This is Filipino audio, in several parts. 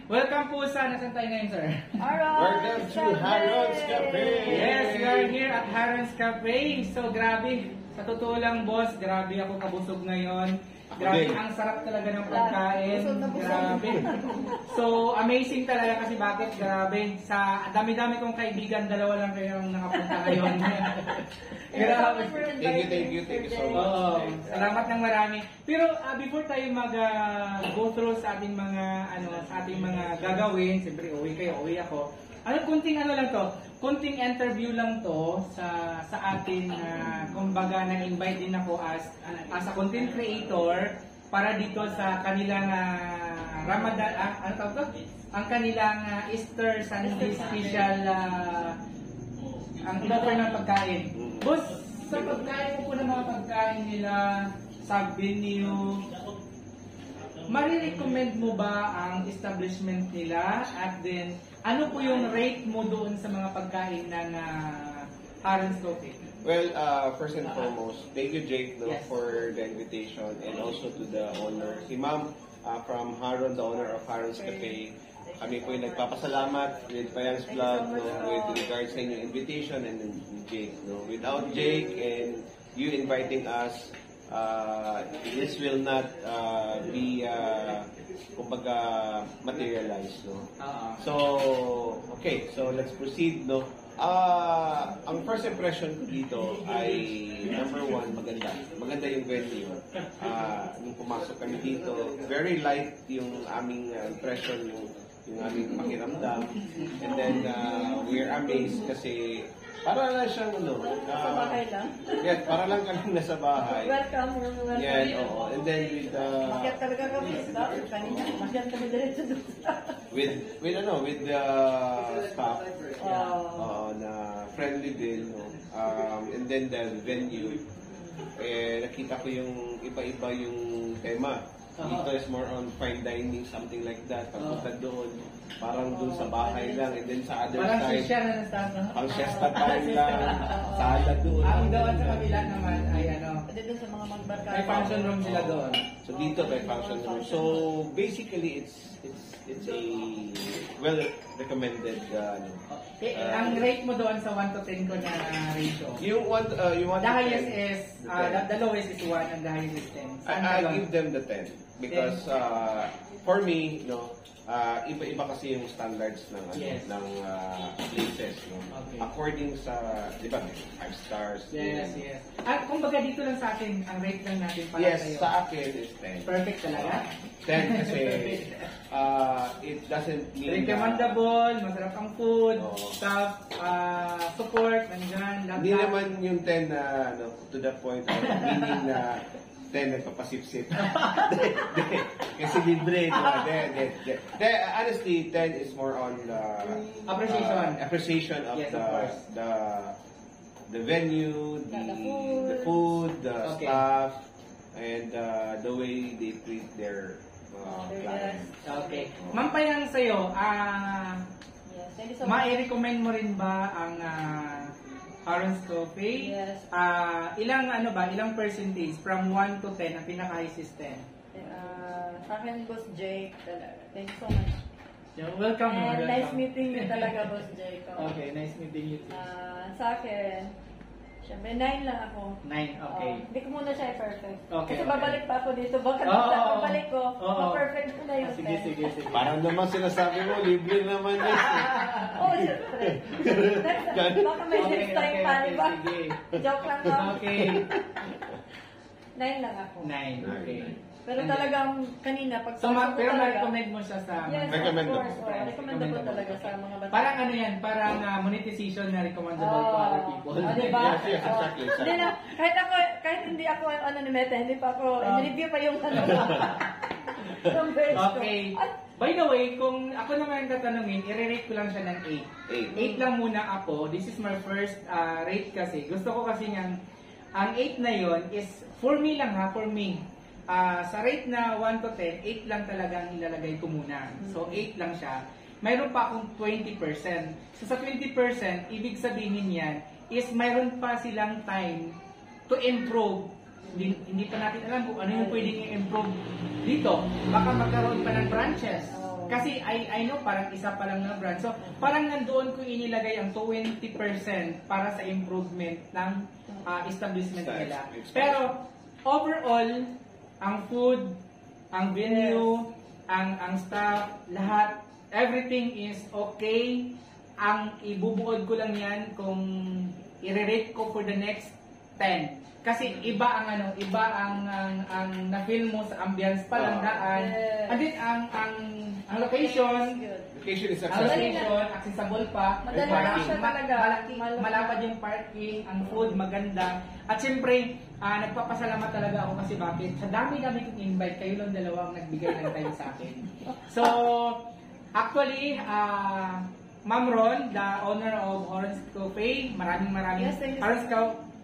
Welcome po sa, nasan tayo ngayon, sir? Welcome to Harron's Cafe! Yes, we are here at Harron's Cafe. So, grabe. Sa totoo lang, boss, grabe ako kabusog ngayon. Grabe, ang sarap talaga ng pagkain. Grabe. So, amazing talaga kasi bakit? Grabe. Sa dami-dami kong kaibigan, dalawa lang kayo ang nakapunta ngayon. Grabe. Thank you so much. Salamat ng marami. Pero before tayo mag-go through sa ating mga gagawin, siyempre uwi ako. Kunting lang to, kunting interview lang to sa atin, kumbaga na-invite din ako as a content creator para dito sa kanilang Ramadan, ano tawag to? Ang kanilang Easter Sunday special, ang in-offer ng pagkain. Boss, sa pagkain po ng mga pagkain nila, sabi niyo, marirecommend mo ba ang establishment nila? At then, ano po yung rate mo doon sa mga pagkain ng Harron's Cafe? Well, first and foremost, thank you, Jake, Yes. for the invitation, and also to the owner, si Ma'am from Harron, the owner of Harron's Cafe. Kami po yung nagpapasalamat with Payan's Vlog with regards sa inyong invitation and Jake. Without Jake and you inviting us, this will not be kumbaga materialized, So okay, so let's proceed, ang first impression ko dito ay number one, maganda yung venue. Nung pumasok kami dito, very light yung aming impression, yung aming pakiramdam, and then we're amazed kasi para lang siyang sa bahay lang? Yes, para lang kami nasa bahay. Welcome. Yes, oo. And then with Makiat talaga kami sa kanina. Makiat kami diretso doon. with the staff na friendly din, and then the venue, nakita ko yung iba-iba yung tema. Dito is more on fine dining, something like that. Pagpunta doon, parang doon sa bahay lang, and then sa other Parang side, siya na staff, no? pang siesta time lang, sala doon. Ang doon sa kabila naman ay Pwede doon sa mga magbarkada. may function room sila doon. So dito may function room. So basically it's a well recommended Ang rate mo doon sa 1 to 10 ko na ratio. you want The highest is, the lowest is 1 and the highest is 10. I give them the 10 because for me, iba-iba kasi yung standards ng ng places, Okay. according sa, di ba, 5 stars. Yes. At kumbaga dito lang sa atin, ang rate lang natin para Yes, sa'yo. sa akin is 10. Perfect talaga. 10 kasi it doesn't mean Recommendable, masarap ang food, Oo. staff, support, nandyan, Hindi naman yung 10 na to the point of meaning na 10 nagpapasip-sip. Kasi libre. Honestly, 10 is more on appreciation of Yes, of course. the venue, the food, the Okay. staff, and the way they treat their clients. Okay. Ma'am Payang sa'yo, Yes, thank you so much. ma-recommend mo rin ba ang Harron's Cafe? Yes. Ilang percentage from 1 to 10 ang pinaka-high system? Sa akin, Boss Jake, talaga. Thank you so much. Welcome. And welcome. nice meeting you talaga, Boss Jake. Okay, nice meeting you too. Sa akin, syempre, 9 lang ako. 9, okay. Hindi ko muna siya i-perfect. Okay, Kasi okay. babalik pa ako dito. Baka babalik ko, ma-perfect ko na yung Sige. Parang naman sinasabi mo, libre naman yan. Oo, syempre. Baka may next time pa, di ba? Sige. Joke lang ko. Okay. 9 lang ako. 9, okay. Pero talagang kanina, pag So, pero ma-recommend mo siya sa... Yes, Recommendable. of course. Recommendable talaga sa mga bata. Parang ano yan, parang monetization na recommendable to other people. Diba? Yes, exactly. Hindi na, kahit hindi ako ni Meta, hindi pa ako, in-review pa yung yung page ko. Okay. By the way, kung ako naman tatanungin, i-rate ko lang siya ng 8. 8 lang muna ako. This is my first rate kasi. Gusto ko kasi ang 8 na yon is, for me lang for me. Sa rate na 1 to 10, 8 lang talaga ang ilalagay ko muna. So, 8 lang siya. Mayroon pa akong 20%. So, sa 20%, ibig sabihin yan is mayroon pa silang time to improve. Hindi pa natin alam kung ano yung pwedeng i-improve dito. Baka magkaroon pa ng branches. Kasi I know parang isa pa lang na brand. So, parang nandoon ko inilagay ang 20% para sa improvement ng establishment nila. Pero, overall, ang food, ang venue, ang staff, lahat, everything is okay. Ang ibubuod ko lang yan kung i-rate ko for the next 10. Kasi iba ang na-feel mo sa ambience pa lang daan. And then ang location, Location is ang accessible. location, accessible pa. Madali lang siya talaga. Malapad yung parking, ang food maganda. At syempre, nagpapasalamat talaga ako kasi bakit? Sa dami-dami kong invite, kayo lang dalawa ang nagbigay ng time sa akin. So, actually, Ma'am Ron, the owner of Orange Cafe, maraming Yes, thank you. Orange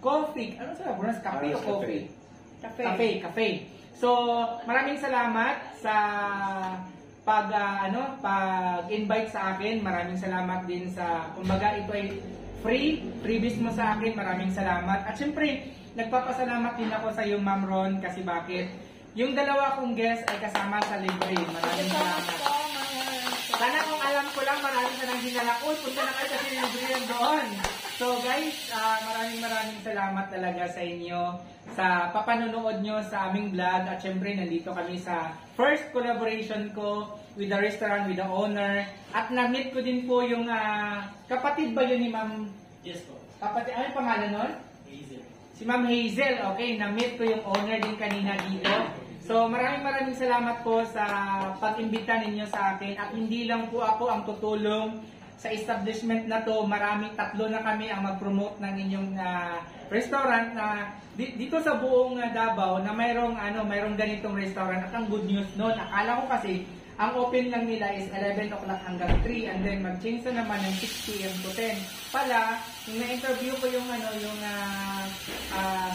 Coffee. Ano sa Orange Cafe o Orange Coffee? Cafe. Cafe. So, maraming salamat sa pag-invite sa akin. Maraming salamat din sa, kumbaga ito ay freebies mo sa akin. Maraming salamat. At syempre, nagpapasalamat din ako sa iyo, Ma'am Ron, kasi bakit? Yung dalawa kong guest ay kasama sa libre. Maraming salamat. Sana kung alam ko lang, maraming ka nang hinalak. Uy, punta na kayo kasi libre yan doon. So guys, maraming salamat talaga sa inyo sa papanonood nyo sa aming vlog. At syempre, nandito kami sa first collaboration ko with the restaurant, with the owner. At na-meet ko din po yung kapatid ba yun ni Ma'am? Yes po. Kapatid, ano yung pangalan nun? Hazel. Si Ma'am Hazel. Okay, na-meet ko yung owner din kanina dito. So maraming salamat po sa pag-imbita ninyo sa akin. At hindi lang po ako ang tutulong sa establishment na to. Tatlo na kami ang mag-promote ng inyong restaurant na dito sa buong Davao na mayroong ganitong restaurant. At ang good news noon, akala ko kasi ang open lang nila is 11 o'clock hanggang 3 and then mag-change na naman ng 6 p.m. to 10. Pala, nung na-interview ko yung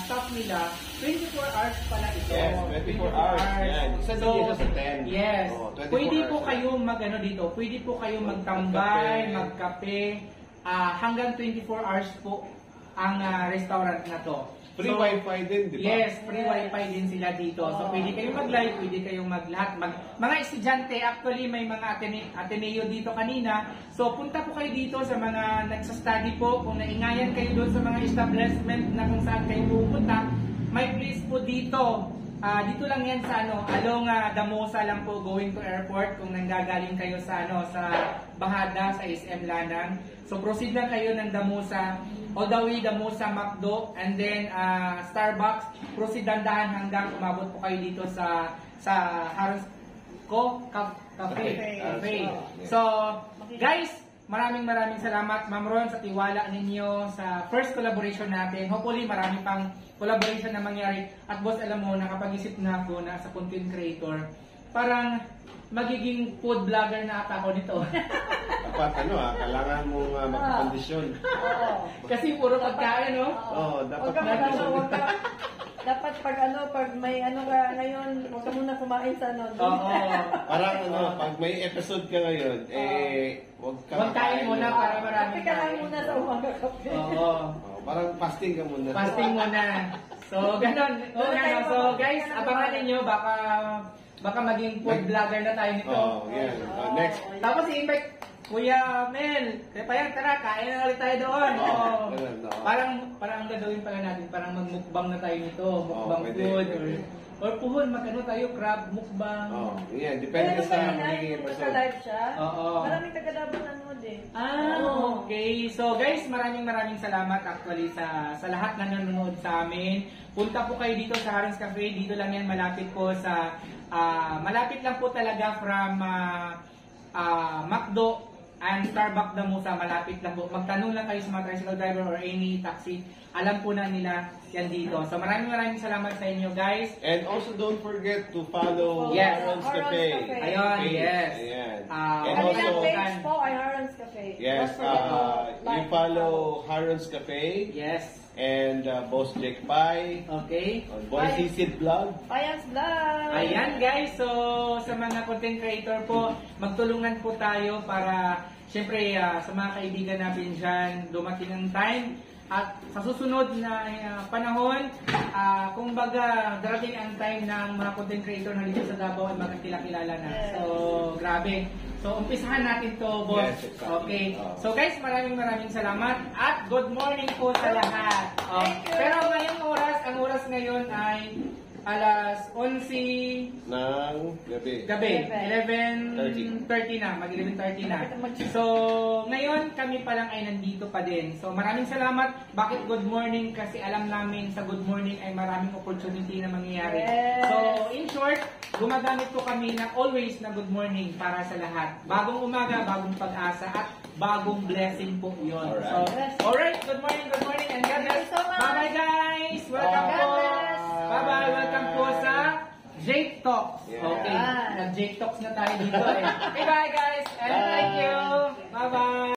staff nila, 24 hours pala ito. Yes, 24 hours. Yan. Isa din dito sa 10. Yes. Oh, 24 Pwede po hours. kayo dito. Pwede po kayo magtambay, magkape. Hanggang 24 hours po ang restaurant na to. Free wifi din, di ba? Yes, free wifi din sila dito. So, pwede kayong mag-live, pwede kayong maglahat. Mga estudyante, actually, may mga Ateneo dito kanina. So, punta po kayo dito sa mga nagsa-study po. Kung naingayan kayo doon sa mga establishment na kung saan kayo pupunta, may place po dito. Dito lang yan sa along Damosa lang po, going to airport. Kung nanggagaling kayo sa sa Bahada, sa SM Lanang. So, proceed lang kayo ng Damosa. All the way Damosa, Macdo, and then Starbucks. Proceed dandahan hanggang umabot po kayo dito sa Harris Cafe. So, guys, maraming salamat, Ma'am Ron, sa tiwala ninyo sa first collaboration natin. Hopefully, marami pang collaboration na mangyari. At boss, alam mo, nakapag-isip na ako na sa content creator, parang magiging food vlogger na ata ako nito. Dapat kailangan mong magkondisyon. Kasi puro pagkain, no? Oo, dapat Dapat pag may ka ngayon, huwag ka muna kumain sa Oo. Parang pag may episode ka ngayon, huwag ka Magkain muna para marami Kape ka lang muna sa umaga kape. Oo. Parang fasting ka muna. Fasting muna. So, ganun. So, guys, abangan ninyo. Baka maging food vlogger na tayo nito. Yan. Next. Tapos i-invite Kuya Mel. Kaya pa yan, tara, kain na ulit tayo doon. Ganun, no? Parang ang gagawin pala natin, parang magmukbang na tayo nito. Mukbang pwede, food. pwede. Or puhon, tayo, crab, mukbang. Yan. Depende sa magiging Kung episode. live siya, Oo. maraming taga-Davao nanood eh. Okay. So guys, maraming salamat actually sa lahat na nanonood sa amin. Punta po kayo dito sa Harris Cafe. Dito lang yan, malapit po sa malapit lang po talaga from Macdo and Starbucks Damosa, malapit lang po. Magtanong lang kayo sa mga tricycle driver or any taxi. Alam po na nila yan dito. So maraming salamat sa inyo, guys. And also don't forget to follow Yes. Harron's Harron's Cafe. Cafe. Ayun, Page. yes. Ayan. And And Kanilang also, page po ay Harron's Cafe. yes, Don't forget to you like, follow Harron's Cafe Yes. and Boss Jake Pai Okay. on Boy Bye. Sisid Vlog. Payans Vlog! Ayan guys, so sa mga content creator po, magtulungan po tayo para syempre sa mga kaibigan natin dyan, dumating ang time At sa susunod na panahon, kumbaga darating ang time ng mga content creator na dito sa Davao ay magkakilala na. Yes. So, grabe. So, umpisahan natin to, boss. Yes, exactly. Okay. So, guys, maraming salamat at good morning po sa lahat. Thank you. Pero ngayong ang oras ngayon ay alas 11 ng gabi. gabi. 11:30. 11:30 na. Mag-11:30 na. So, ngayon kami pa lang ay nandito pa din. So, maraming salamat. Bakit good morning? Kasi alam namin sa good morning ay maraming opportunity na mangyayari. Yes. So, in short, gumagamit po kami na always na good morning para sa lahat. Bagong umaga, bagong pag-asa, at bagong blessing po yun. Alright. So, alright, good morning, and God bless. Thank you so much. Bye-bye, guys! Welcome God po! bless. Bye-bye, welcome po sa Jake Talks. Yeah. Okay, Ah. nag-Jake Talks na tayo dito eh. Okay, bye guys!